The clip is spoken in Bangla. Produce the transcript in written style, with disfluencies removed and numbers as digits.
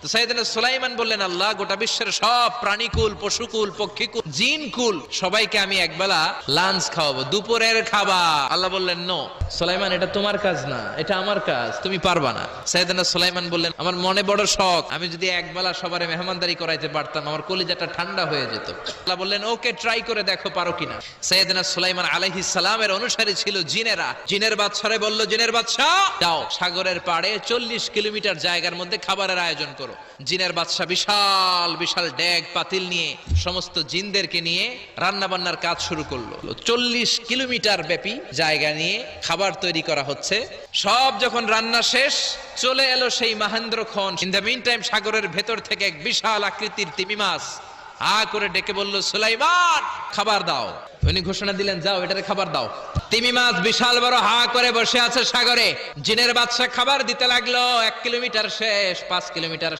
তো সাইয়েদনা সুলাইমান বললেন, আল্লাহ, গোটা বিশ্বের সব প্রাণীকুল, পশুকুল, পক্ষীকুল, জিনকুল সবাইকে আমি একবেলা লাঞ্চ খাওয়াবো, দুপুরের খাবার। আল্লাহ বললেন, নো সুলাইমান, এটা তোমার কাজ না, এটা আমার কাজ, তুমি পারবা না। সাইয়েদনা সুলাইমান বললেন, আমার মনে বড় শখ, আমি যদি একবেলা সবারে মেহমানদারি করাইতে পারতাম, আমার কলিজাটা ঠান্ডা হয়ে যেত। আল্লাহ বললেন, ওকে, ট্রাই করে দেখো পারো কিনা। সাইয়েদনা সুলাইমান আলাইহিস সালামের অনুসারী ছিল জিনেরা। জিনের বাদশারে বলল, জিনের বাদশা, যাও সাগরের পাড়ে 40 কিলোমিটার জায়গার মধ্যে খাবারের আয়োজন করো। জিনের বাদশা বিশাল বিশাল ডেগ পাতিল নিয়ে সমস্ত জিনদেরকে নিয়ে রান্না বান্নার কাজ শুরু করলো। 40 কিলোমিটার ব্যাপী জায়গা নিয়ে খাবার তৈরি করা হচ্ছে। সব যখন রান্না শেষ, চলে এলো সেই মহেন্দ্রক্ষণ। ইন দ্য মিন টাইম সাগরের ভেতর থেকে এক বিশাল আকৃতির তিমি মাছ করে ডেকে বলল, সুলাইমান, খাবার দাও। উনি ঘোষণা দিলেন, যাও এটারে খাবার দাও। তিমি মাছ বিশাল বড় করে বসে আছে সাগরে। জিনের বাদশা খাবার দিতে লাগলো। 1 কিলোমিটার শেষ, 5 কিলোমিটার